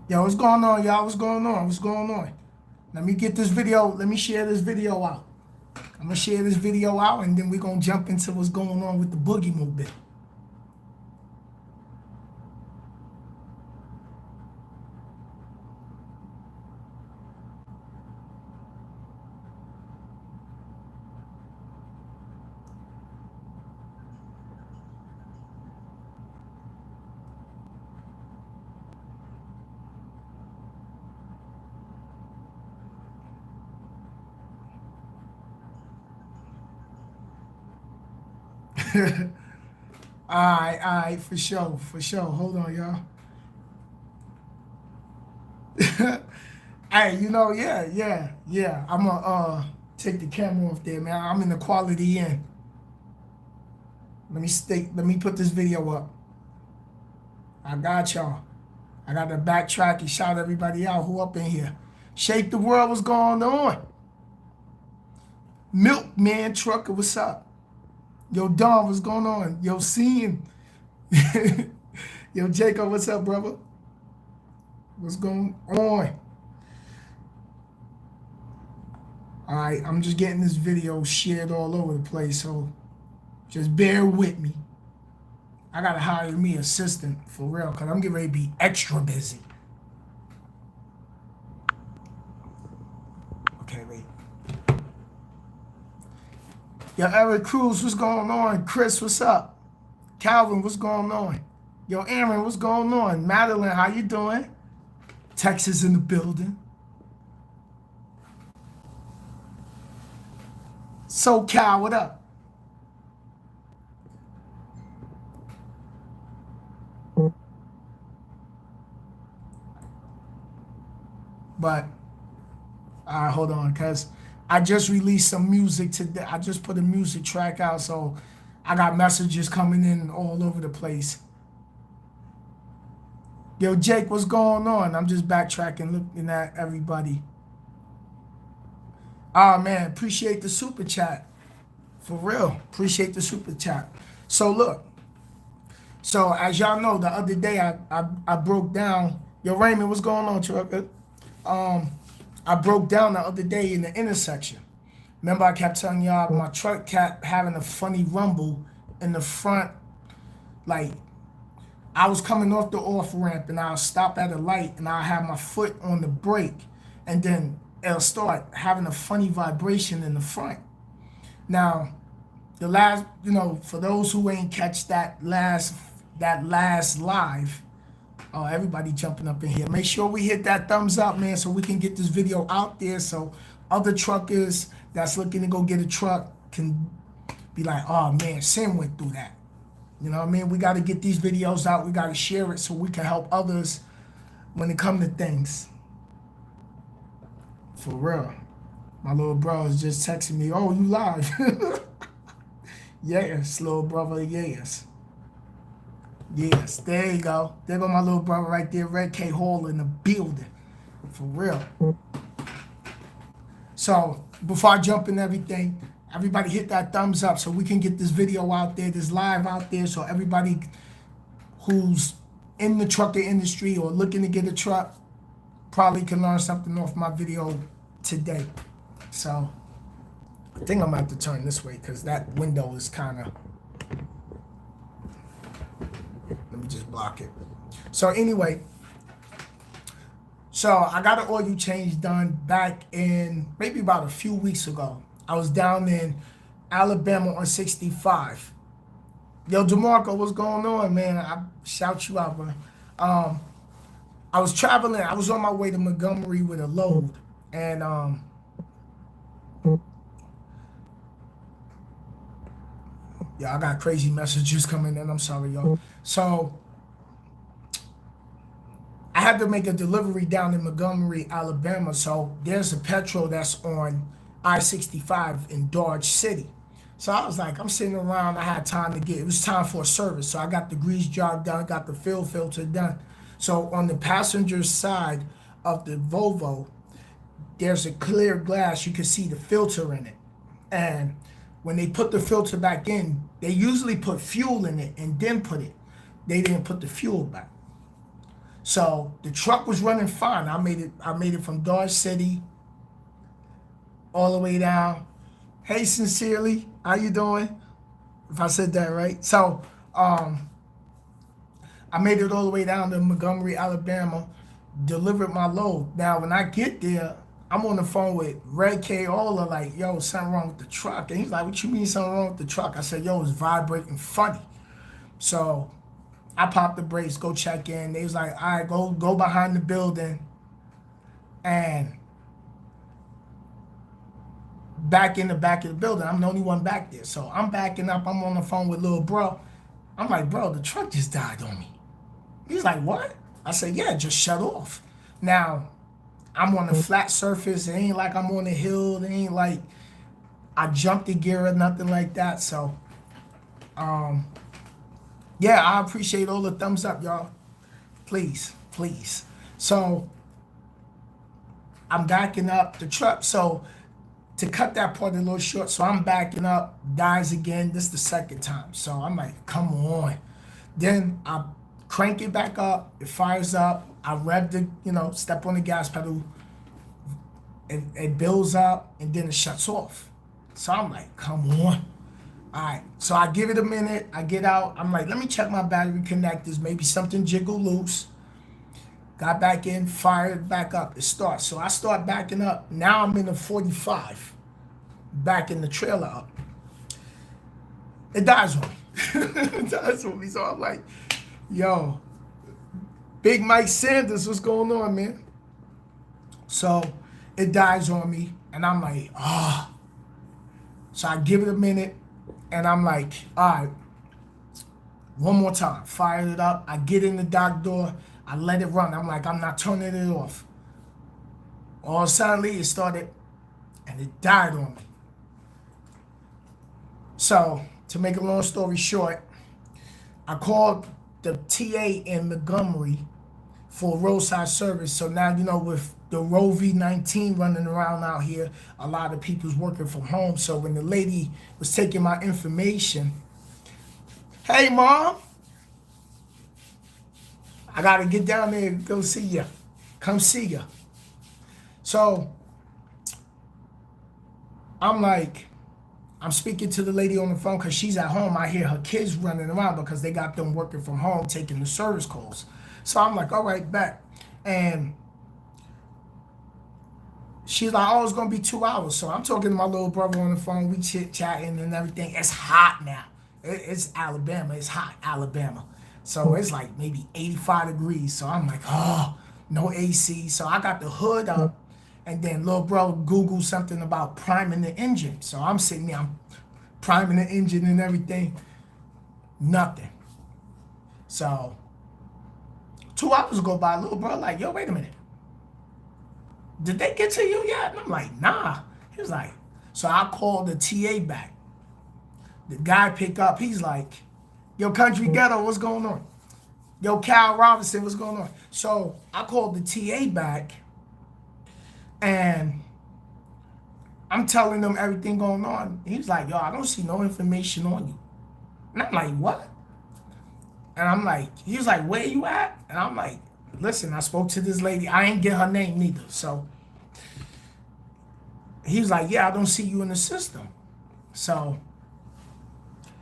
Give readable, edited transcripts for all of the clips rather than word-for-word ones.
Yo, what's going on, y'all? What's going on? What's going on? Let me get this video. Let me share this video out. I'm gonna share this video out, and then we're gonna jump into what's going on with the boogie movement. All right, for sure, for sure. Hold on, y'all. Hey, yeah. I'm gonna take the camera off there, man. I'm in the quality in. Let me put this video up. I got y'all. I got to backtrack and shout everybody out who up in here. Shake the world, what's going on? Milkman Trucker, what's up? Yo, Don, what's going on? Yo, Seeing. Yo, Jacob, what's up, brother? What's going on? All right, I'm just getting this video shared all over the place, so just bear with me. I gotta hire me an assistant for real, cause I'm getting ready to be extra busy. Okay, wait. Yo, Eric Cruz, what's going on? Chris, what's up? Calvin, what's going on? Yo, Aaron, what's going on? Madeline, how you doing? Texas in the building. SoCal, what up? But, all right, hold on, because I just released some music today. I just put a music track out, so I got messages coming in all over the place. Yo, Jake, what's going on? I'm just backtracking, looking at everybody. Ah, man, appreciate the super chat. For real, appreciate the super chat. So look, so as y'all know, the other day I broke down. Yo, Raymond, what's going on, trucker? I broke down the other day in the intersection. Remember, I kept telling y'all my truck kept having a funny rumble in the front. Like, I was coming off the off ramp and I'll stop at a light and I'll have my foot on the brake, and then it'll start having a funny vibration in the front. Now, the last, for those who ain't catch that last live, everybody jumping up in here. Make sure we hit that thumbs up, man, so we can get this video out there so other truckers that's looking to go get a truck can be like, oh man, Sin went through that. You know what I mean? We got to get these videos out. We got to share it so we can help others when it come to things. For real. My little bro is just texting me, oh, you live. Yes, little brother, yes. Yes, there you go. There go my little brother right there, Red K Hall in the building. For real. So, before I jump in everything, everybody hit that thumbs up so we can get this video out there, this live out there, so everybody who's in the trucker industry or looking to get a truck probably can learn something off my video today. So, I think I'm going to have to turn this way because that window is kind of... Let me just block it. So anyway, so I got an oil change done back in maybe about a few weeks ago. I was down in Alabama on 65. Yo, DeMarco, what's going on, man? I shout you out, bro. I was traveling. I was on my way to Montgomery with a load, and yeah, I got crazy messages coming in. I'm sorry, y'all. So I had to make a delivery down in Montgomery, Alabama. So there's a petrol that's on I-65 in Dodge City. So I was like, I'm sitting around. I had time to it was time for a service. So I got the grease job done, got the fill filter done. So on the passenger side of the Volvo, there's a clear glass. You can see the filter in it. And when they put the filter back in, they usually put fuel in it and then put it. They didn't put the fuel back. So the truck was running fine. I made it from Dodge City all the way down. Hey, sincerely, how you doing? If I said that right. So um, I made it all the way down to Montgomery, Alabama, delivered my load. Now, when I get there, I'm on the phone with Red K. Ola, like, yo, something wrong with the truck. And he's like, what you mean something wrong with the truck? I said, yo, it's vibrating funny. So I popped the brakes, go check in. They was like, all right, go behind the building and back in the back of the building. I'm the only one back there. So I'm backing up. I'm on the phone with little bro. I'm like, bro, the truck just died on me. He's like, what? I said, yeah, just shut off. Now, I'm on a flat surface. It ain't like I'm on a hill. It ain't like I jumped the gear or nothing like that. So, yeah, I appreciate all the thumbs up, y'all. Please, please. So, I'm backing up the truck. So, to cut that part a little short, so I'm backing up, dies again. This is the second time. So, I'm like, come on. Then I crank it back up. It fires up. I rev the, step on the gas pedal. It builds up and then it shuts off. So I'm like, come on. All right. So I give it a minute. I get out. I'm like, let me check my battery connectors. Maybe something jiggle loose. Got back in, fired back up. It starts. So I start backing up. Now I'm in the 45, backing the trailer up. It dies on me. It dies on me. So I'm like, yo, Big Mike Sanders, what's going on, man? So it dies on me, and I'm like, ah. Oh. So I give it a minute, and I'm like, all right, one more time. Fire it up. I get in the dock door. I let it run. I'm like, I'm not turning it off. All suddenly, it started, and it died on me. So to make a long story short, I called the TA in Montgomery for roadside service. So now, with the Roe v. 19 running around out here, a lot of people's working from home. So when the lady was taking my information, hey, Mom, I got to get down there and go see you. Come see you. So I'm speaking to the lady on the phone because she's at home. I hear her kids running around because they got them working from home taking the service calls. So I'm like, all right, back. And she's like, oh, it's going to be 2 hours. So I'm talking to my little brother on the phone. We chit-chatting and everything. It's hot now. It's Alabama. It's hot, Alabama. So it's like maybe 85 degrees. So I'm like, oh, no AC. So I got the hood up. And then little bro Googled something about priming the engine. So I'm sitting there, I'm priming the engine and everything. Nothing. So 2 hours go by, little bro like, yo, wait a minute. Did they get to you yet? And I'm like, nah. He was like, so I called the TA back. The guy pick up, he's like, yo, Country Ghetto, what's going on? Yo, Cal Robinson, what's going on? So I called the TA back. And I'm telling them everything going on. He's like, yo, I don't see no information on you. And I'm like, what? And I'm like, he was like, where you at? And I'm like, listen, I spoke to this lady. I ain't get her name neither. So he was like, yeah, I don't see you in the system. So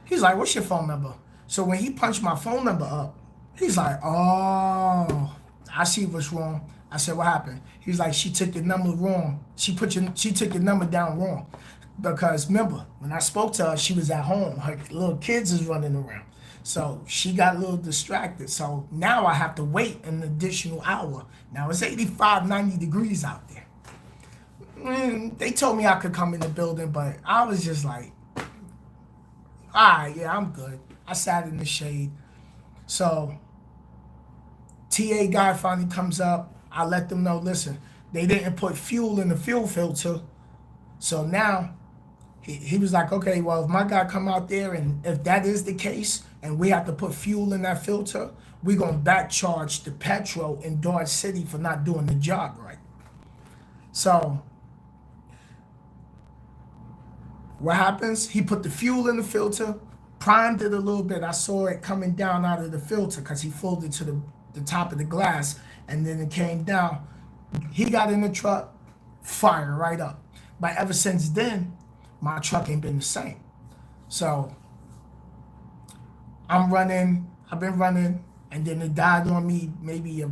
he's like, what's your phone number? So when he punched my phone number up, he's like, oh, I see what's wrong. I said, what happened? He was like, she took your number wrong. She took your number down wrong. Because remember, when I spoke to her, she was at home. Her little kids is running around. So she got a little distracted. So now I have to wait an additional hour. Now it's 85, 90 degrees out there. They told me I could come in the building, but I was just like, all right, yeah, I'm good. I sat in the shade. So TA guy finally comes up. I let them know, listen, they didn't put fuel in the fuel filter. So now he was like, okay, well, if my guy come out there and if that is the case and we have to put fuel in that filter, we're going to back charge the petrol in Dodge City for not doing the job right. So what happens? He put the fuel in the filter, primed it a little bit. I saw it coming down out of the filter because he filled it to the the top of the glass, and then it came down. He got in the truck, fire right up. But ever since then, my truck ain't been the same. So I've been running, and then it died on me maybe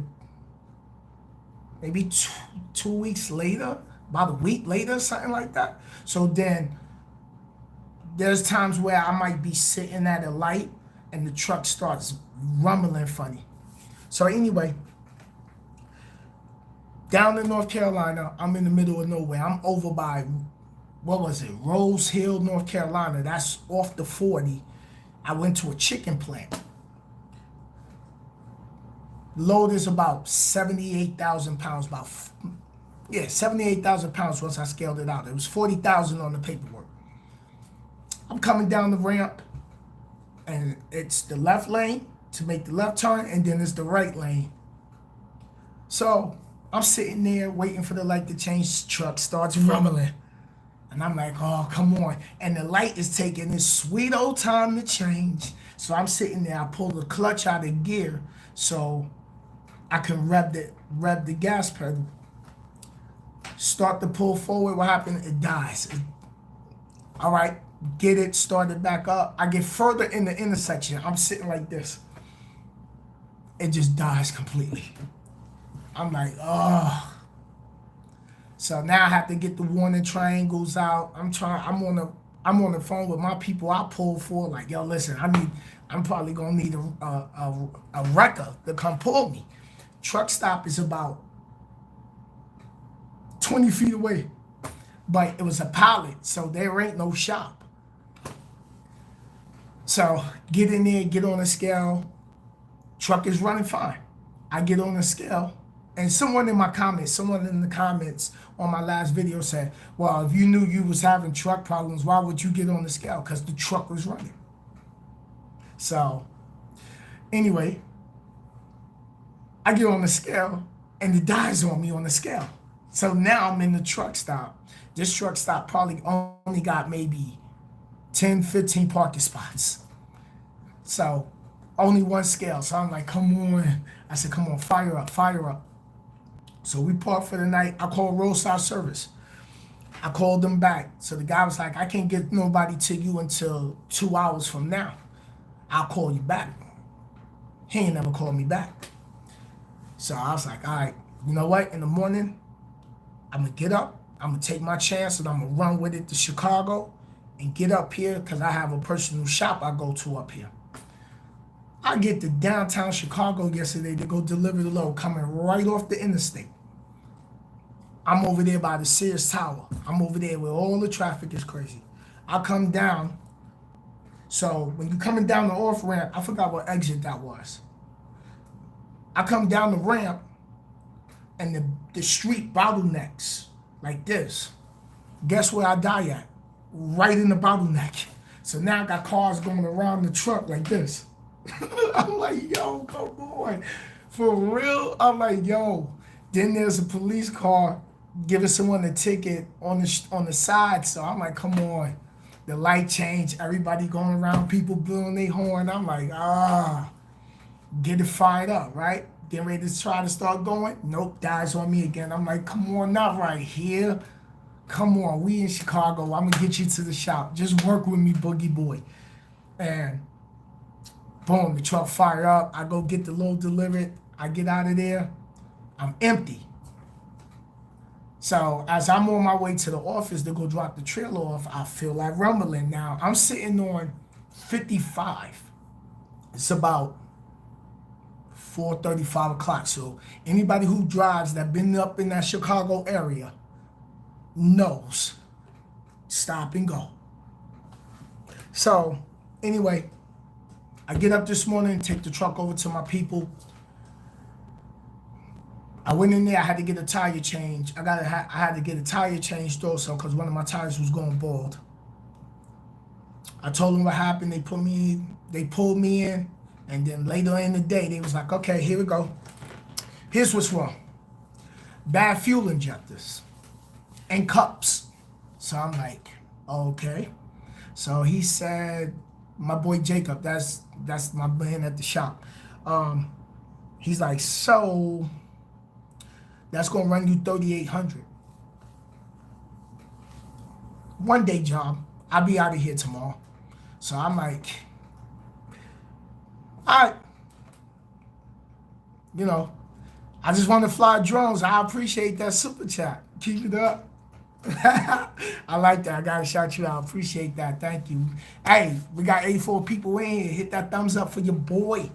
2 weeks later, about a week later, something like that. So then there's times where I might be sitting at a light and the truck starts rumbling funny. So anyway, down in North Carolina, I'm in the middle of nowhere. I'm over by, what was it, Rose Hill, North Carolina. That's off the 40. I went to a chicken plant. Load is about 78,000 pounds, 78,000 pounds once I scaled it out. It was 40,000 on the paperwork. I'm coming down the ramp, and it's the left lane to make the left turn, and then it's the right lane. So I'm sitting there waiting for the light to change. Truck starts rumbling. And I'm like, oh, come on. And the light is taking this sweet old time to change. So I'm sitting there. I pull the clutch out of gear so I can rev the gas pedal. Start to pull forward. What happened? It dies. All right, get it started back up. I get further in the intersection. I'm sitting like this. It just dies completely. I'm like, oh. So now I have to get the warning triangles out. I'm on the phone with my people I pulled for, like, yo, listen, I'm probably gonna need a wrecker to come pull me. Truck stop is about 20 feet away, but it was a pallet, so there ain't no shop. So get in there, get on the scale. Truck is running fine. I get on the scale, and someone in the comments on my last video said, well, if you knew you was having truck problems, why would you get on the scale? Because the truck was running. So anyway, I get on the scale, and it dies on me on the scale. So now I'm in the truck stop. This truck stop probably only got maybe 10, 15 parking spots. So only one scale. So I'm like, come on. I said, come on, fire up, fire up. So we parked for the night. I called Roadside service. I called them back. So the guy was like, I can't get nobody to you until 2 hours from now. I'll call you back. He ain't never called me back. So I was like, all right, you know what? In the morning, I'm going to get up. I'm going to take my chance, and I'm going to run with it to Chicago and get up here because I have a personal shop I go to up here. I get to downtown Chicago yesterday to go deliver the load coming right off the interstate. I'm over there by the Sears Tower. I'm over there where all the traffic is crazy. I come down. So when you're coming down the off ramp, I forgot what exit that was. I come down the ramp, and the street bottlenecks like this. Guess where I die at? Right in the bottleneck. So now I got cars going around the truck like this. I'm like, yo, come on. For real? I'm like, yo. Then there's a police car giving someone a ticket on the side. So I'm like, come on. The light change, everybody going around, people blowing their horn. I'm like, get it fired up, right? Getting ready to try to start going. Nope, dies on me again. I'm like, come on, not right here. Come on, we in Chicago. I'm going to get you to the shop. Just work with me, boogie boy. And boom, the truck fire up. I go get the load delivered. I get out of there. I'm empty. So as I'm on my way to the office to go drop the trailer off, I feel like rumbling. Now, I'm sitting on 55. It's about 4:30, 5 o'clock. So anybody who drives that been up in that Chicago area knows. Stop and go. So anyway, I get up this morning, take the truck over to my people. I went in there. I had to get a tire change. I had to get a tire changed also because one of my tires was going bald. I told them what happened. They pulled me in, and then later in the day, they was like, okay, here we go. Here's what's wrong. Bad fuel injectors and cups. So I'm like, okay. So he said, my boy Jacob, that's my man at the shop. He's like, so that's gonna run you 3,800. One day job. I'll be out of here tomorrow. So I'm like, all right, you know, I just want to fly drones. I appreciate that super chat. Keep it up. I like that. I gotta shout you out. Appreciate that. Thank you. Hey, we got 84 people in here. Hit that thumbs up for your boy.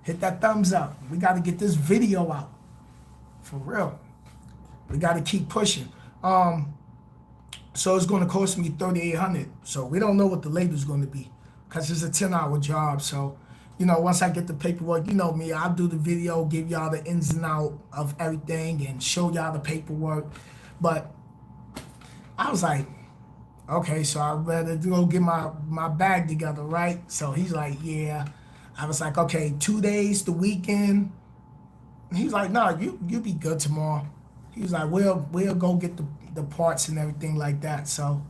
Hit that thumbs up. We gotta get this video out. For real. We gotta keep pushing. So it's gonna cost me 3,800. So we don't know what the label's gonna be. Cause it's a 10-hour job. So, you know, once I get the paperwork, you know me, I'll do the video, give y'all the ins and out of everything and show y'all the paperwork. But I was like, okay, so I better go get my bag together, right? So he's like, yeah. I was like, okay, 2 days, the weekend. He's like, no, you be good tomorrow. He was like, we'll go get the parts and everything like that. So,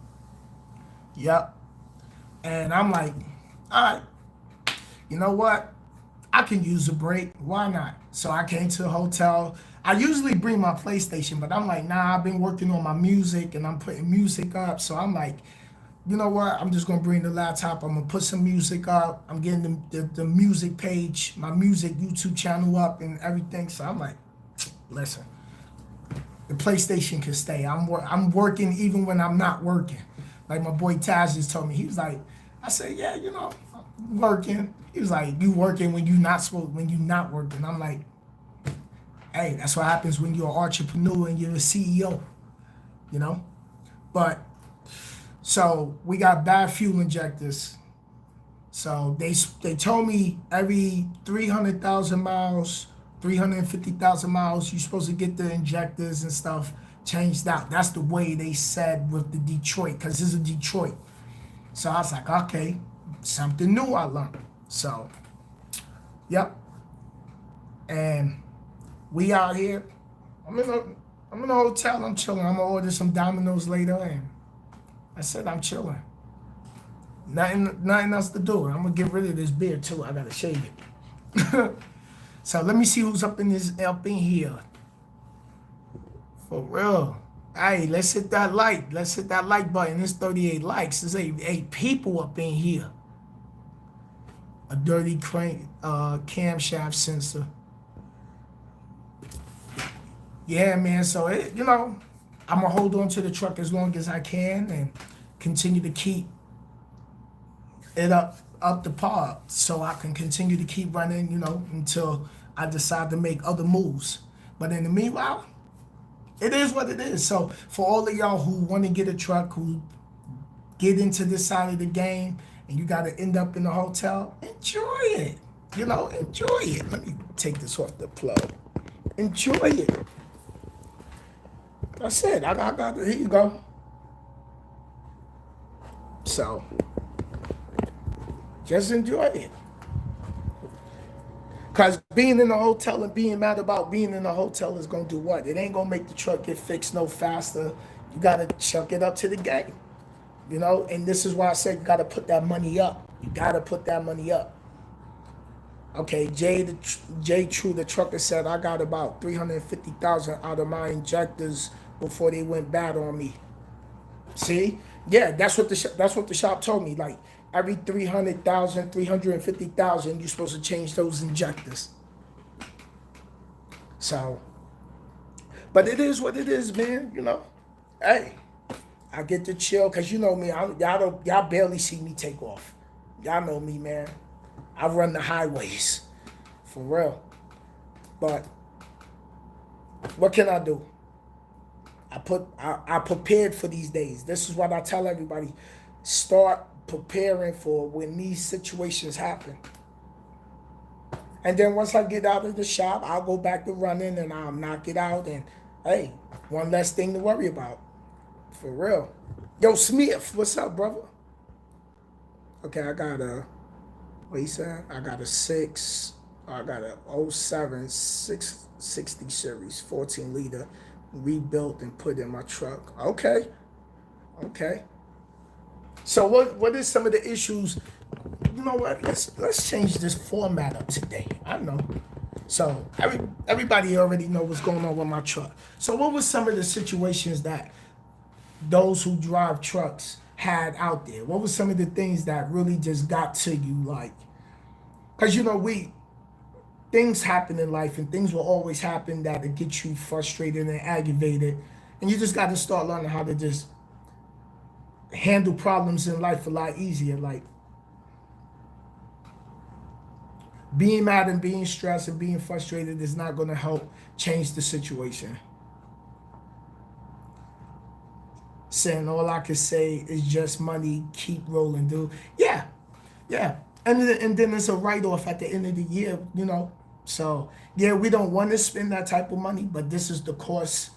yep. And I'm like, all right, you know what? I can use a break. Why not? So I came to the hotel. I usually bring my PlayStation, but I'm like, nah, I've been working on my music and I'm putting music up. So I'm like, you know what? I'm just going to bring the laptop. I'm going to put some music up. I'm getting the music page, my music YouTube channel up and everything. So I'm like, listen, the PlayStation can stay. I'm working even when I'm not working. Like my boy Taz just told me. He was like, I said, yeah, you know, I'm working. He was like, you working when you're not working. I'm like, hey, that's what happens when you're an entrepreneur and you're a CEO, you know? But, so we got bad fuel injectors. So they told me every 300,000 miles, 350,000 miles, you're supposed to get the injectors and stuff changed out. That's the way they said with the Detroit, because this is Detroit. So I was like, okay, something new I learned. So, yep. And we out here. I'm in a hotel. I'm chilling. I'm gonna order some Domino's later, and I said I'm chilling. Nothing else to do. I'm gonna get rid of this beard too. I gotta shave it. So let me see who's up in here. For real. Hey, let's hit that like. Let's hit that like button. There's 38 likes. There's eight people up in here. A dirty crank camshaft sensor. Yeah, man. So I'm gonna hold on to the truck as long as I can and continue to keep it up the par, so I can continue to keep running, until I decide to make other moves. But in the meanwhile, it is what it is. So for all of y'all who want to get a truck, who get into this side of the game, and you got to end up in a hotel, enjoy it. Enjoy it. Let me take this off the plug. Enjoy it. That's it. I got it. Here you go. So, just enjoy it. Because being in a hotel and being mad about being in a hotel is going to do what? It ain't going to make the truck get fixed no faster. You got to chuck it up to the game. And this is why I said you got to put that money up. You got to put that money up. Okay, Jay True, the trucker, said I got about 350,000 out of my injectors before they went bad on me. See? Yeah, that's what the shop told me. Like every 300,000, 350,000, you're supposed to change those injectors. So, but it is what it is, man. Hey, I get to chill because me. Y'all barely see me take off. Y'all know me, man. I run the highways, for real. But what can I do? I prepared for these days. This is what I tell everybody. Start preparing for when these situations happen. And then once I get out of the shop, I'll go back to running and I'll knock it out. And hey, one less thing to worry about. For real. Yo, Smith, what's up, brother? Okay, I got what he said? I got a 07 660 series, 14 liter, rebuilt and put in my truck. Okay. So what is some of the issues? You know what? Let's change this format up today. I know. So everybody already know what's going on with my truck. So what was some of the situations that those who drive trucks had out there? What was some of the things that really just got to you? Like, because we things happen in life and things will always happen that will get you frustrated and aggravated, and you just got to start learning how to just handle problems in life a lot easier. Like being mad and being stressed and being frustrated is not going to help change the situation. Saying all I can say is just money, keep rolling, dude. Yeah, yeah. And then it's a write off at the end of the year. So yeah, we don't want to spend that type of money, but this is the cost.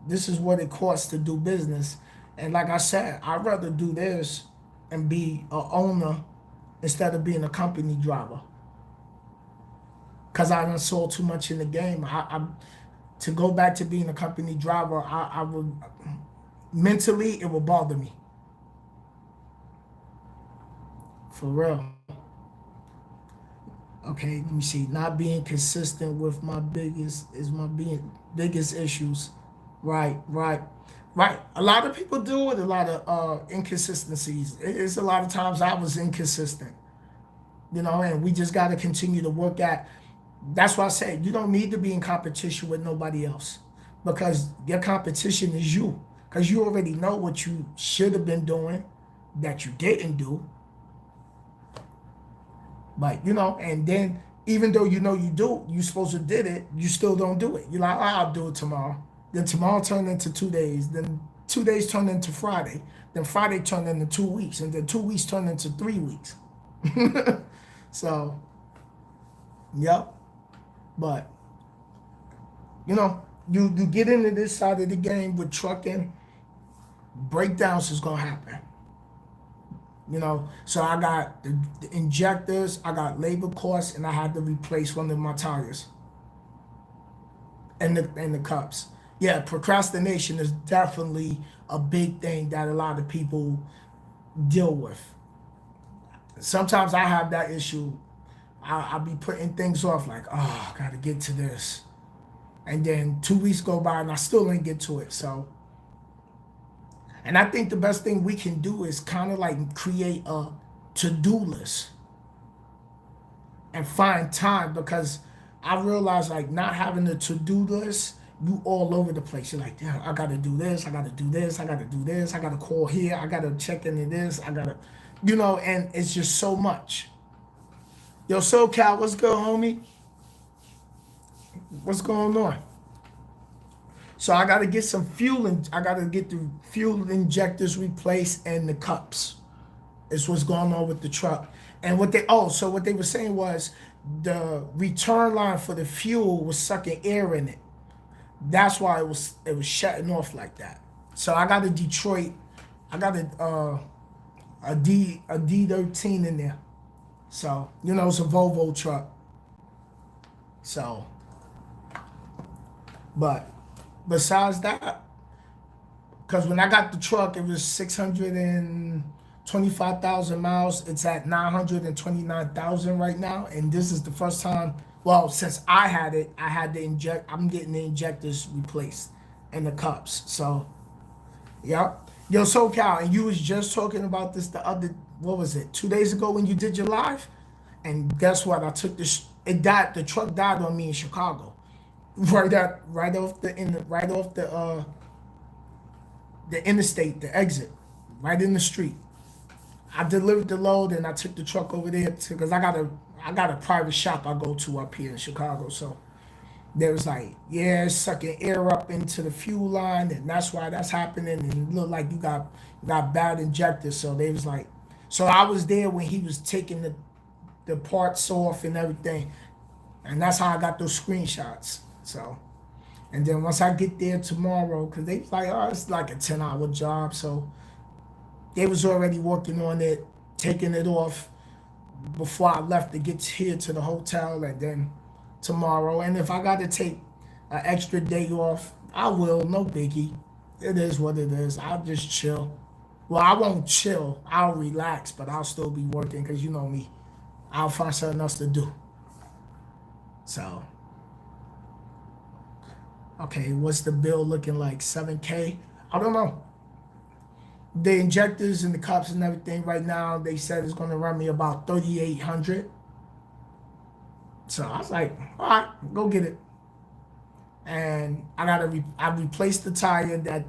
This is what it costs to do business. And like I said, I'd rather do this and be a owner instead of being a company driver. Cause I done sold too much in the game. To go back to being a company driver, I would mentally it would bother me. For real. Okay, let me see. Not being consistent with my biggest issues. Right, right, right. A lot of people do with a lot of inconsistencies. It's a lot of times I was inconsistent, and we just got to continue to work at. That's why I say you don't need to be in competition with nobody else because your competition is you. Because you already know what you should have been doing that you didn't do. But and then even though you supposed to did it, you still don't do it. You're like, oh, I'll do it tomorrow. Then tomorrow turned into 2 days. Then 2 days turned into Friday. Then Friday turned into 2 weeks. And then 2 weeks turned into 3 weeks. So, yep. But, you get into this side of the game with trucking, breakdowns is going to happen. So I got the injectors, I got labor costs, and I had to replace one of my tires and the cups. Yeah, procrastination is definitely a big thing that a lot of people deal with. Sometimes I have that issue. I'll be putting things off like, oh, I gotta get to this. And then 2 weeks go by and I still ain't get to it. So, and I think the best thing we can do is kind of like create a to-do list and find time because I realize like not having a to-do list, you all over the place. You're like, damn, I gotta do this, I gotta do this, I gotta do this, I gotta call here, I gotta check into this, I gotta, and it's just so much. Yo, SoCal, what's good, homie? What's going on? So I gotta get some fuel and I gotta get the fuel injectors replaced and the cups. Is what's going on with the truck. And so what they were saying was the return line for the fuel was sucking air in it. That's why it was shutting off like that. So I got a Detroit, I got a D13 in there. So it's a Volvo truck. So, but besides that, because when I got the truck, it was 625,000 miles. It's at 929,000 right now, and this is the first time. Well, since I had it, I had to inject. I'm getting the injectors replaced and the cups. So, yep. Yo, SoCal, and you was just talking about this the other. What was it? 2 days ago when you did your live, and guess what? I took this. It died. The truck died on me in Chicago. Right off the interstate, the exit, right in the street. I delivered the load and I took the truck over there because I got a private shop I go to up here in Chicago. So they was like, yeah, it's sucking air up into the fuel line, and that's why that's happening. And it looked like you got bad injectors. So they was like, so I was there when he was taking the parts off and everything, and that's how I got those screenshots. So, and then once I get there tomorrow, because they was like, oh, it's like a 10-hour job, so they was already working on it, taking it off before I left to get here to the hotel, and then tomorrow. And if I got to take an extra day off, I will. No biggie. It is what it is. I'll just chill. Well, I won't chill. I'll relax, but I'll still be working because you know me. I'll find something else to do. So, Okay, what's the bill looking like? 7K? I don't know. The injectors and the cups and everything right now, they said it's gonna run me about 3,800. So I was like, all right, go get it. And I replaced the tire that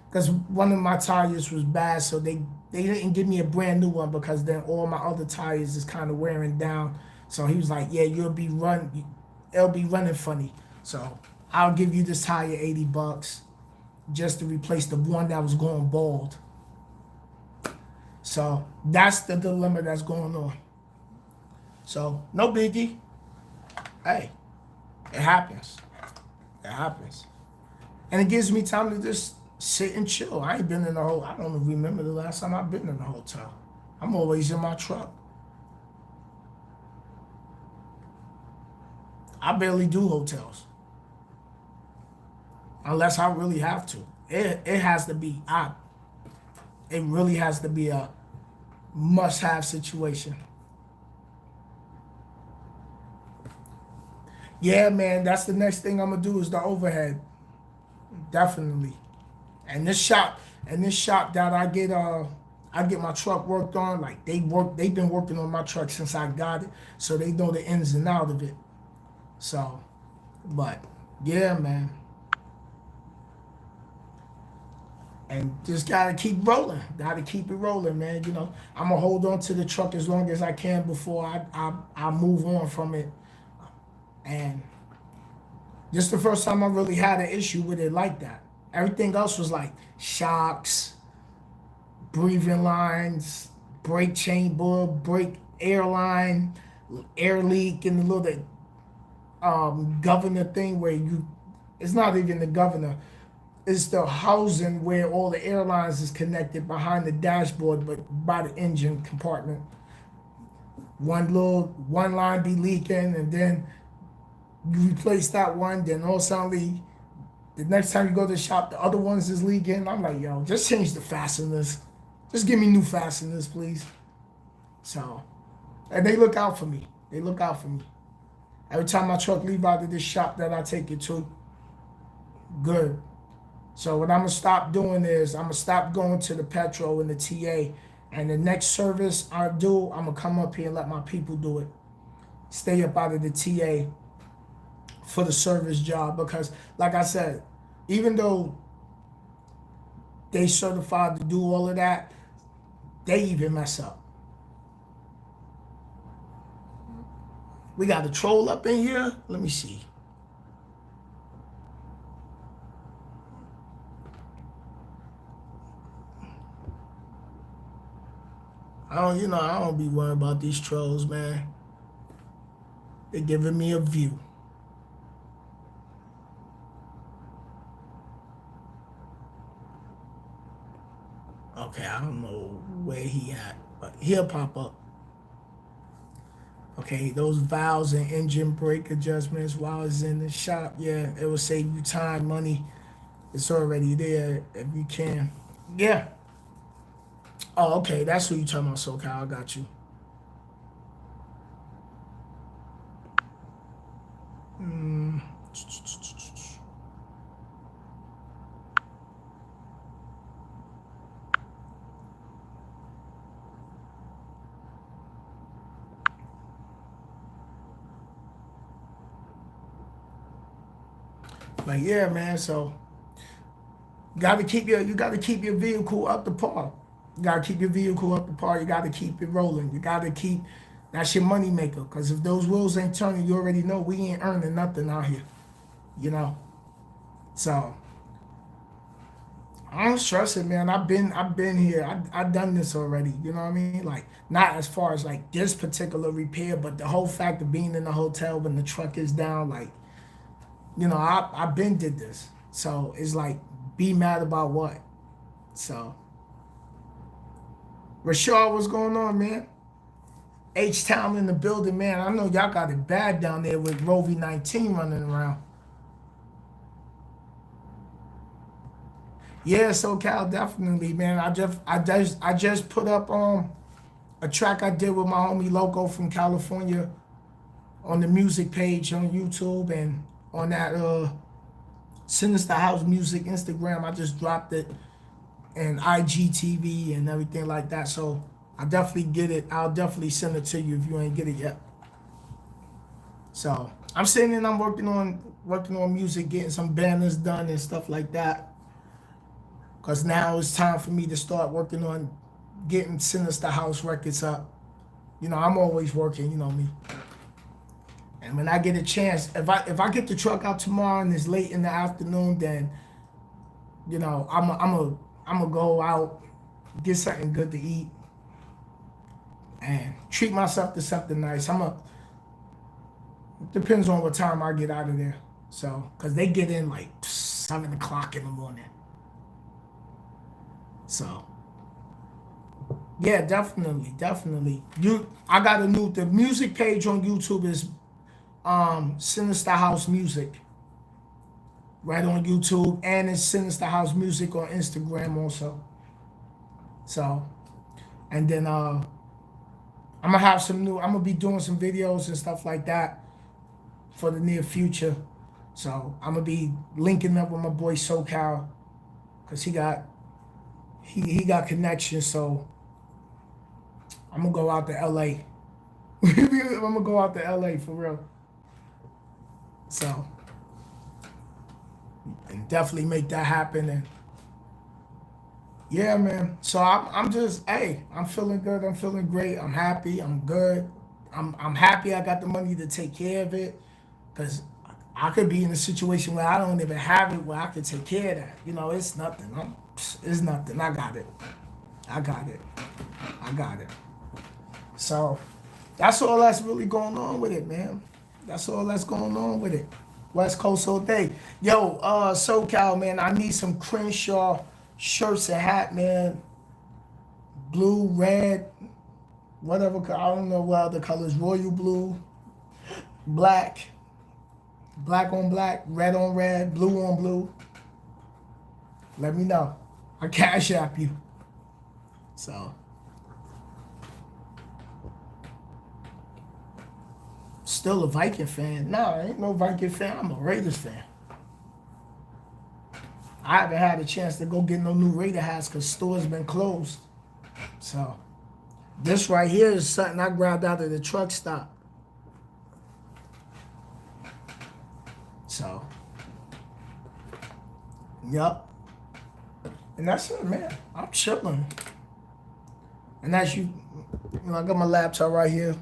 because one of my tires was bad, so they didn't give me a brand new one because then all my other tires is kind of wearing down. So he was like, yeah, it'll be running funny. So I'll give you this tire $80 just to replace the one that was going bald. So that's the dilemma that's going on. So no biggie. Hey, it happens. It happens. And it gives me time to just sit and chill. I ain't been in I don't remember the last time I've been in a hotel. I'm always in my truck. I barely do hotels. Unless I really have to. It has to be it really has to be a must-have situation. Yeah, man, that's the next thing I'm gonna do is the overhead. Definitely. And this shop that I get my truck worked on, like they've been working on my truck since I got it. So they know the ins and out of it. So, but yeah, man. And just gotta keep rolling. Gotta keep it rolling, man. You know, I'm gonna hold on to the truck as long as I can before I move on from it. And this is the first time I really had an issue with it like that. Everything else was like shocks, breathing lines, brake chamber, brake airline, air leak, and the little governor thing where it's not even the governor. It's the housing where all the airlines is connected behind the dashboard, but by the engine compartment. One line be leaking, and then you replace that one, then all suddenly the next time you go to the shop, the other ones is leaking. I'm like, yo, just change the fasteners. Just give me new fasteners, please. So, and they look out for me. They look out for me. Every time my truck leave out of this shop that I take it to, good. So what I'm gonna stop doing is I'm gonna stop going to the Petro and the TA, and the next service I do, I'm gonna come up here and let my people do it. Stay up out of the TA for the service job because, like I said, even though they certified to do all of that, they even mess up. We got a troll up in here. Let me see. I don't be worried about these trolls, man. They're giving me a view. Okay, I don't know where he at, but he'll pop up. Okay, those valves and engine brake adjustments while it's in the shop, yeah, it will save you time, money. It's already there if you can. Yeah. Oh, okay, that's who you talking about, SoCal. I got you. Like, yeah, man. So you gotta keep your vehicle up to par. You gotta keep your vehicle up to par. You gotta keep it rolling. You gotta keep that's your money maker. Cause if those wheels ain't turning, you already know we ain't earning nothing out here. You know. So I don't stress it, man. I've been here. I've done this already. You know what I mean? Like not as far as like this particular repair, but the whole fact of being in the hotel when the truck is down, like, I've been did this. So it's like be mad about what? So Rashad, what's going on, man? H Town in the building, man. I know y'all got it bad down there with Rovi 19 running around. Yeah, SoCal definitely, man. I just put up a track I did with my homie Loco from California on the music page on YouTube and on that Sinister House Music Instagram. I just dropped it, and IGTV and everything like that. So I definitely get it. I'll definitely send it to you if you ain't get it yet. So I'm sitting and I'm working on music, getting some banners done and stuff like that. Cause now it's time for me to start working on getting Sinister House records up. You know, I'm always working, you know me. And when I get a chance, if I get the truck out tomorrow and it's late in the afternoon, then you know I'm gonna go out, get something good to eat, and treat myself to something nice. Depends on what time I get out of there. So, cause they get in like 7 o'clock in the morning. So, yeah, definitely. I got the music page on YouTube is Sinister House Music, right on YouTube, and it's Sinister House Music on Instagram also. So, and then I'm gonna be doing some videos and stuff like that for the near future. So I'm gonna be linking up with my boy SoCal, cause he got connections. So I'm gonna go out to LA. I'm gonna go out to LA for real. So and definitely make that happen. And yeah, man. So I'm just, hey, I'm feeling good. I'm feeling great. I'm happy. I'm good. I'm happy I got the money to take care of it, because I could be in a situation where I don't even have it, where I could take care of that. You know, it's nothing. It's nothing. I got it. I got it. I got it. So that's all that's really going on with it, man. That's all that's going on with it. West Coast all day. Yo, SoCal, man, I need some Crenshaw shirts and hat, man. Blue, red, whatever. I don't know what other colors. Royal blue, black, black on black, red on red, blue on blue. Let me know. I cash app you. So. Still a Viking fan. No, I ain't no Viking fan. I'm a Raiders fan. I haven't had a chance to go get no new Raider hats because stores been closed. So this right here is something I grabbed out of the truck stop. So, yep. And that's it, man. I'm chilling. And that's you know, I got my laptop right here.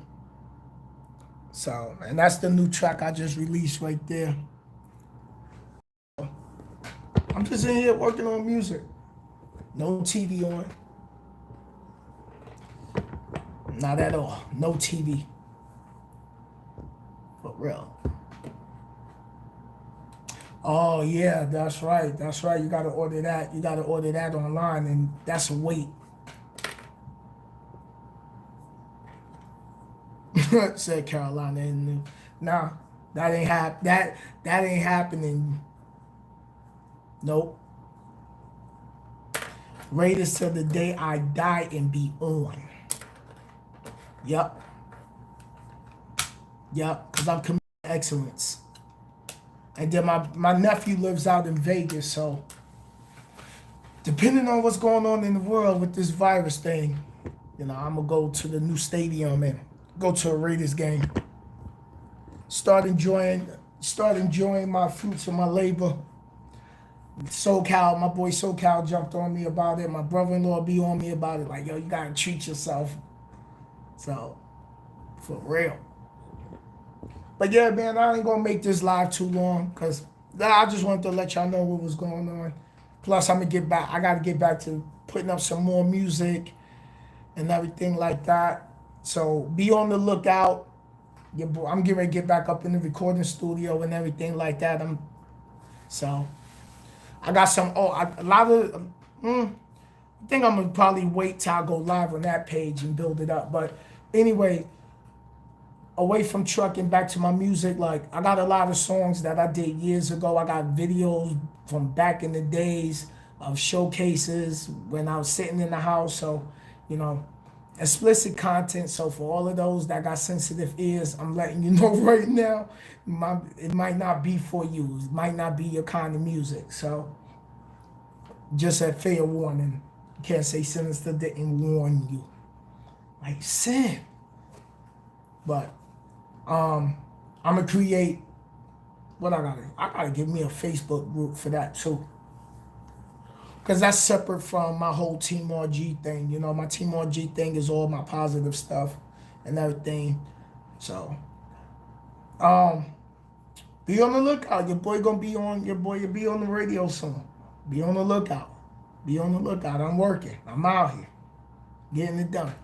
So, and that's the new track I just released right there. I'm just in here working on music. No TV on. Not at all. No TV. For real. Oh yeah, that's right. That's right. You gotta order that. You gotta order that online, and that's a wait. Said Carolina. And nah, that ain't happening. Nope. Raiders till the day I die and be on. Yep. Because I'm committed to excellence. And then my nephew lives out in Vegas, so depending on what's going on in the world with this virus thing, you know, I'm gonna go to the new stadium and go to a Raiders game. Start enjoying my fruits of my labor. SoCal, my boy SoCal jumped on me about it. My brother-in-law be on me about it. Like, yo, you gotta treat yourself. So, for real. But yeah, man, I ain't gonna make this live too long because I just wanted to let y'all know what was going on. Plus, I'm gonna get back. I gotta get back to putting up some more music and everything like that. So be on the lookout. I'm getting ready to get back up in the recording studio and everything like that. I got some. A lot of. I think I'm gonna probably wait till I go live on that page and build it up. But anyway, away from trucking, back to my music. Like, I got a lot of songs that I did years ago. I got videos from back in the days of showcases when I was sitting in the house. So, you know, explicit content. So for all of those that got sensitive ears, I'm letting you know right now, it might not be for you. It might not be your kind of music. So just a fair warning. You can't say Sinister didn't warn you. Like sin. But I'm gonna create what I gotta give me a Facebook group for that too. Cause that's separate from my whole Team RG thing. You know, my Team RG thing is all my positive stuff and everything. So be on the lookout. Your boy gonna be on you'll be on the radio soon. Be on the lookout. Be on the lookout. I'm working. I'm out here. Getting it done.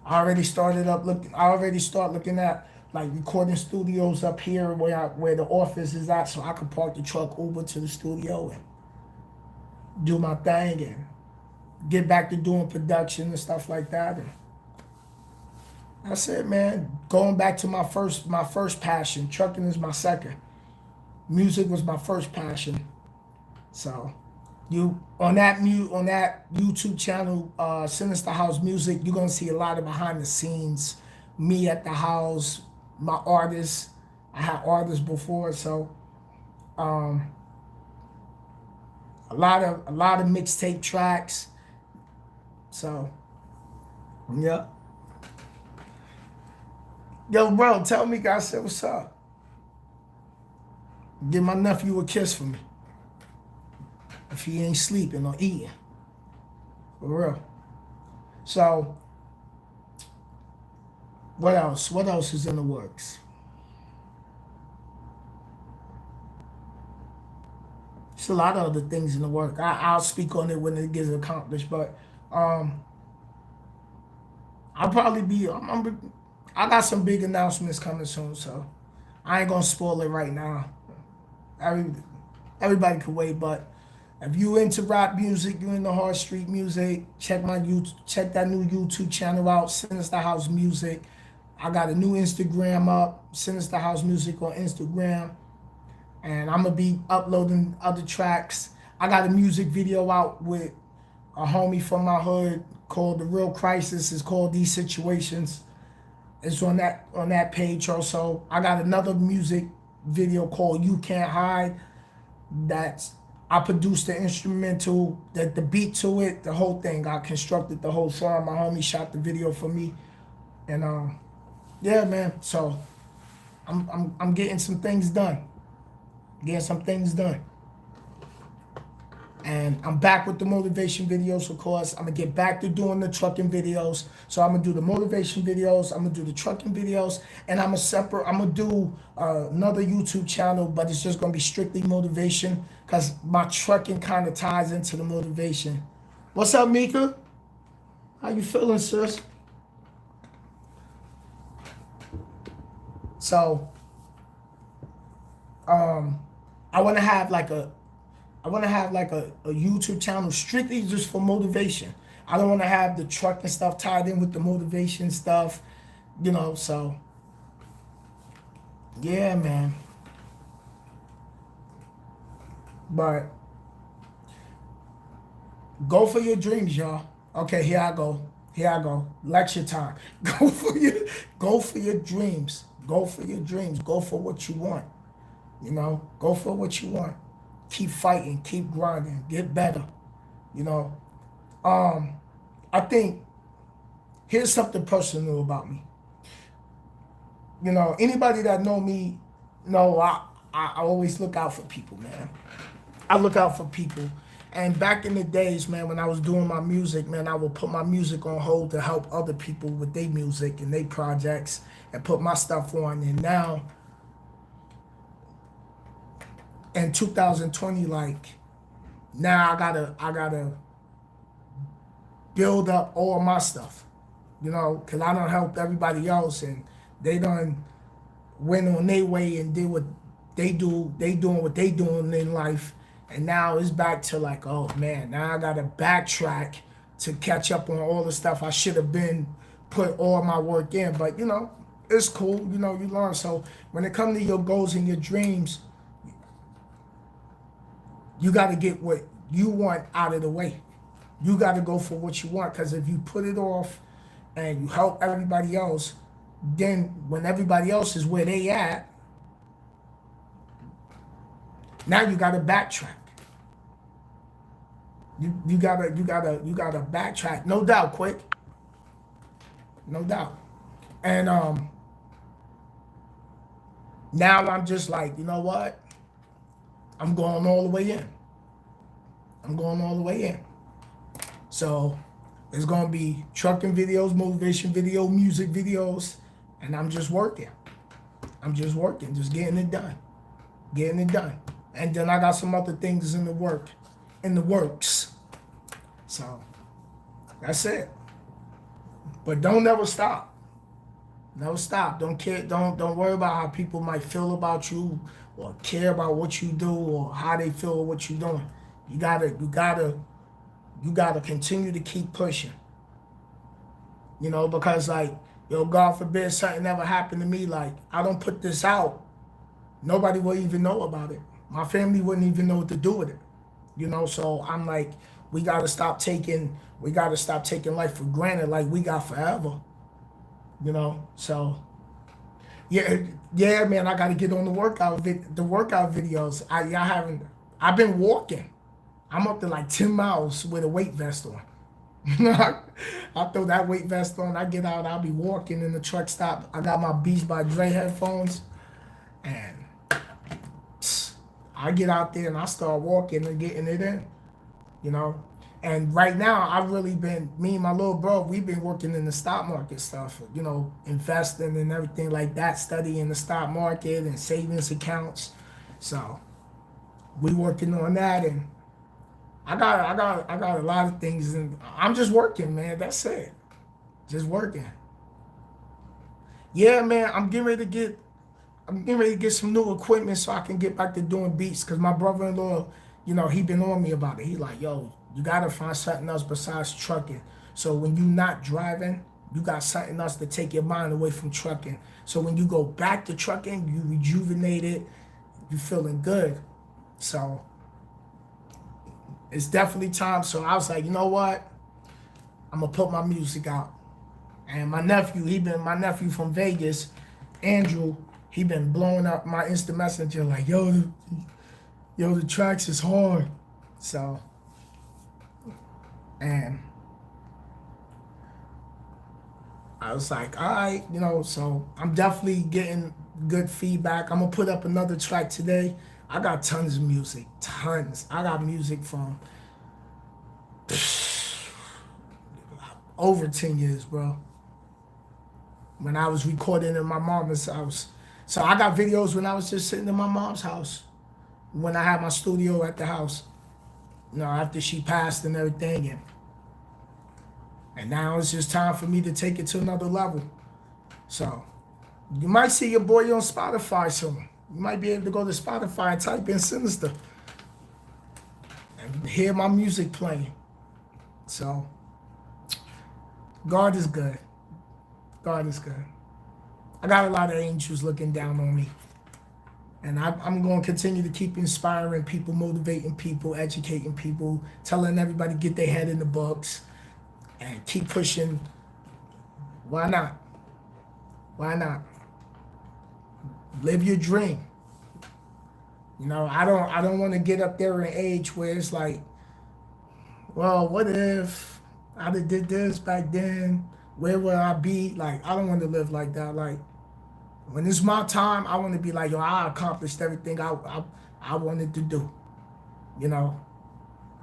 I already start looking at like recording studios up here where the office is at, so I can park the truck over to the studio and do my thing and get back to doing production and stuff like that. And that's it, man. Going back to my first passion. Trucking is my second. Music was my first passion. So you on that YouTube channel, Sinister House Music, you're gonna see a lot of behind the scenes, me at the house, my artists. I had artists before, so a lot of mixtape tracks. So yeah. Yo, bro, tell me, guys, say what's up. Give my nephew a kiss for me. If he ain't sleeping or eating. For real. So, what else? What else is in the works? There's a lot of other things in the work. I'll speak on it when it gets accomplished, but I'll probably be. I got some big announcements coming soon, so I ain't gonna spoil it right now. Everybody can wait, but if you into rap music, you into hard street music, check that new YouTube channel out, Sinister House Music. I got a new Instagram up, Sinister House Music on Instagram, and I'm gonna be uploading other tracks. I got a music video out with a homie from my hood called The Real Crisis. It's called These Situations. It's on that page also. I got another music video called You Can't Hide. I produced the instrumental, the beat to it, the whole thing. I constructed the whole song. My homie shot the video for me, and yeah, man. So I'm getting some things done. And I'm back with the motivation videos, of course. I'm gonna get back to doing the trucking videos. So I'm gonna do the motivation videos, I'm gonna do the trucking videos, and I'm gonna do another YouTube channel, but it's just gonna be strictly motivation because my trucking kind of ties into the motivation. What's up, Mika? How you feeling, sis? So, I want to have like a YouTube channel strictly just for motivation. I don't want to have the trucking stuff tied in with the motivation stuff, so yeah, man. But go for your dreams, y'all. Okay, here I go. Lecture time. Go for your dreams. Go for your dreams. Go for what you want. Go for what you want. Keep fighting, keep grinding, get better. I think here's something personal about me. Anybody that know me know I always look out for people, man. I look out for people. And back in the days, man, when I was doing my music, man, I would put my music on hold to help other people with their music and their projects and put my stuff on. And now, in 2020, now I gotta build up all my stuff, because I done helped everybody else and they done went on their way and did what they do. They doing what they doing in life. And now it's back to oh man, now I gotta backtrack to catch up on all the stuff I should have been put all my work in. But it's cool, you learn. So when it comes to your goals and your dreams, you gotta get what you want out of the way. You gotta go for what you want, because if you put it off and you help everybody else, then when everybody else is where they at, now you gotta backtrack. You gotta backtrack. No doubt, quick. No doubt. And now I'm just like, you know what? I'm going all the way in. I'm going all the way in. So it's gonna be trucking videos, motivation video, music videos, and I'm just working. I'm just working, just getting it done. Getting it done. And then I got some other things in the works. So that's it. But don't ever stop. Never stop. Don't care. Don't worry about how people might feel about you or care about what you do or how they feel what you're doing. You gotta continue to keep pushing. You know, because like, yo, God forbid something ever happened to me, like I don't put this out, nobody will even know about it. My family wouldn't even know what to do with it. You know, so I'm like, we gotta stop taking life for granted like we got forever. You know, so yeah, man, I gotta get on the workout videos. I've been walking. I'm up to like 10 miles with a weight vest on. I throw that weight vest on. I get out. I'll be walking in the truck stop. I got my Beats by Dre headphones, and I get out there and I start walking and getting it in. You know, and right now I've really been, me and my little bro, we've been working in the stock market stuff. You know, investing and everything like that, studying the stock market and savings accounts. So we working on that, and I got a lot of things, and I'm just working, man. That's it. Just working. Yeah, man. I'm getting ready to get some new equipment so I can get back to doing beats. Cause my brother-in-law, you know, he been on me about it. He like, yo, you gotta find something else besides trucking. So when you not driving, you got something else to take your mind away from trucking. So when you go back to trucking, you rejuvenated, you feeling good. So it's definitely time. So I was like, you know what? I'm gonna put my music out. And my nephew from Vegas, Andrew, he been blowing up my instant messenger like, yo, the tracks is hard. So, and I was like, all right, you know, so I'm definitely getting good feedback. I'm gonna put up another track today. I got tons of music, tons. I got music from over 10 years, bro. When I was recording in my mom's house. So I got videos when I was just sitting in my mom's house. When I had my studio at the house. You know, after she passed and everything. And now it's just time for me to take it to another level. So you might see your boy on Spotify soon. You might be able to go to Spotify and type in Sinister and hear my music playing. So God is good. God is good. I got a lot of angels looking down on me. And I'm going to continue to keep inspiring people, motivating people, educating people, telling everybody get their head in the books, and keep pushing. Why not? Why not? Live your dream. You know, I don't want to get up there in age where it's like, well, what if I did this back then? Where would I be? Like, I don't want to live like that. Like, when it's my time, I want to be like, yo, I accomplished everything I wanted to do. You know,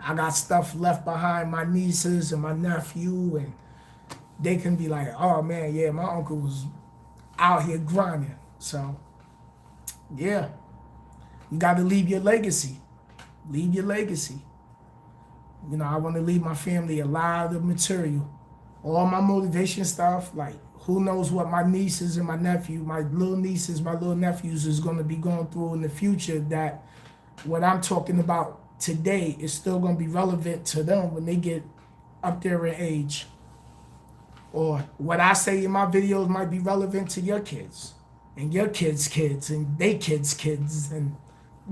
I got stuff left behind my nieces and my nephew, and they can be like, oh man, yeah, my uncle was out here grinding. So, yeah, you got to leave your legacy. Leave your legacy. You know, I want to leave my family a lot of material. All my motivation stuff, like who knows what my nieces and my nephew, my little nieces, my little nephews is going to be going through in the future, that what I'm talking about today is still going to be relevant to them when they get up there in age. Or what I say in my videos might be relevant to your kids and your kids' kids and they kids' kids, and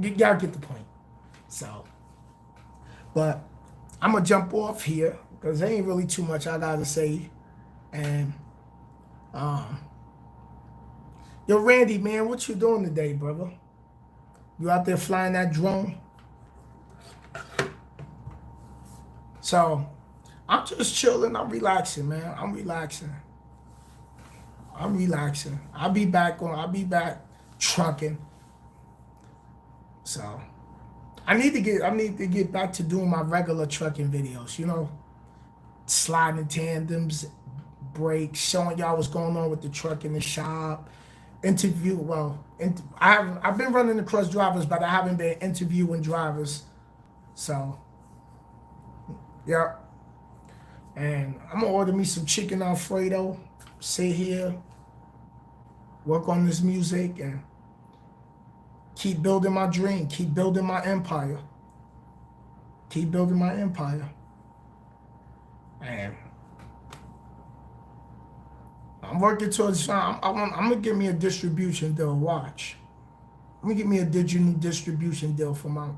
y'all get the point. So, but I'm going to jump off here because there ain't really too much I got to say. And yo, Randy, man, what you doing today, brother? You out there flying that drone? So I'm just chilling. I'm relaxing, man. I'm relaxing. I'll be back trucking. So I need to get back to doing my regular trucking videos, you know, sliding tandems, brakes, showing y'all what's going on with the truck in the shop. I've been running across drivers, but I haven't been interviewing drivers. So yeah. And I'm gonna order me some chicken Alfredo, sit here, work on this music, and keep building my dream, keep building my empire. Keep building my empire. And I'm working towards, I'm gonna get me a distribution deal, watch. I'm gonna get me a distribution deal for my,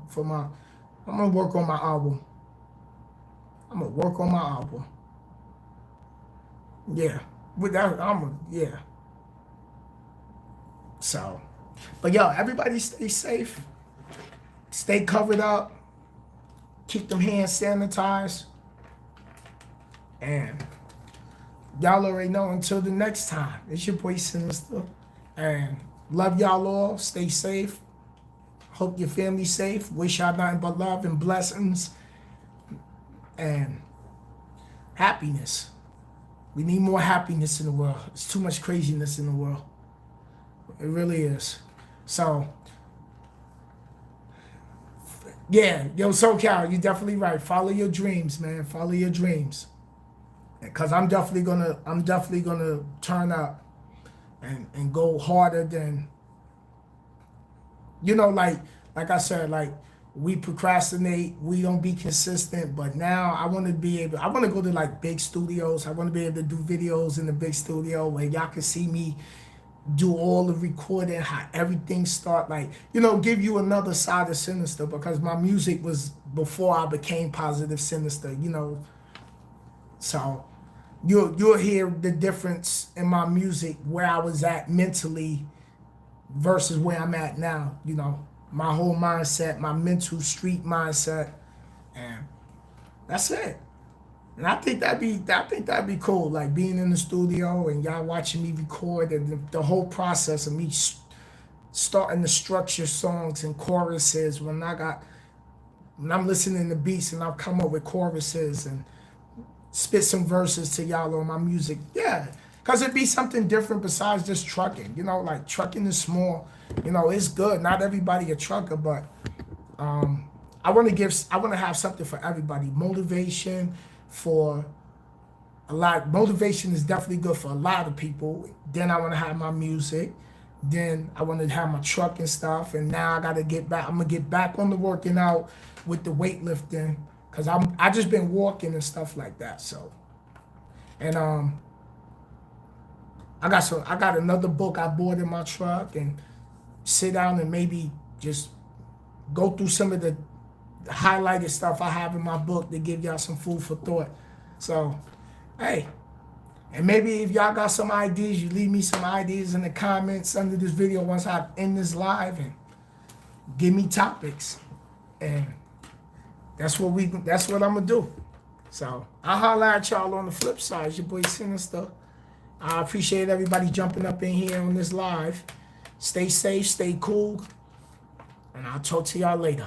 I'm gonna work on my album. Yeah. Yeah. So, but yo, everybody stay safe. Stay covered up. Keep them hands sanitized. And y'all already know, until the next time, it's your boy Sinister. And love y'all all. Stay safe. Hope your family's safe. Wish y'all nothing but love and blessings. And happiness. We need more happiness in the world. There's too much craziness in the world. It really is. So, yeah, yo, SoCal, you're definitely right. Follow your dreams, man. Follow your dreams. Because I'm definitely gonna turn up and go harder than, you know, like I said, like, we procrastinate, we don't be consistent, but now I want to go to like big studios. I want to be able to do videos in the big studio where y'all can see me do all the recording, how everything start, like, you know, give you another side of Sinister, because my music was before I became Positive Sinister, you know. So you'll hear the difference in my music, where I was at mentally versus where I'm at now, you know. My whole mindset, my mental street mindset, and that's it. And I think that'd be cool, like being in the studio and y'all watching me record, and the whole process of me starting to structure songs and choruses when I'm listening to beats and I'll come up with choruses and spit some verses to y'all on my music. Yeah, because it'd be something different besides just trucking. You know, like trucking is small. You know, it's good. Not everybody a trucker, but I want to have something for everybody. Motivation for a lot. Motivation is definitely good for a lot of people. Then I want to have my music. Then I want to have my truck and stuff. And now I got to get back. I'm gonna get back on the working out with the weightlifting, because I just been walking and stuff like that. So, and I got another book I bought in my truck, and sit down and maybe just go through some of the highlighted stuff I have in my book to give y'all some food for thought. So, hey, and maybe if y'all got some ideas, you leave me some ideas in the comments under this video once I end this live, and give me topics. And that's what I'm gonna do. So I'll holler at y'all on the flip side. It's your boy Sinister. I appreciate everybody jumping up in here on this live. Stay safe, stay cool, and I'll talk to y'all later.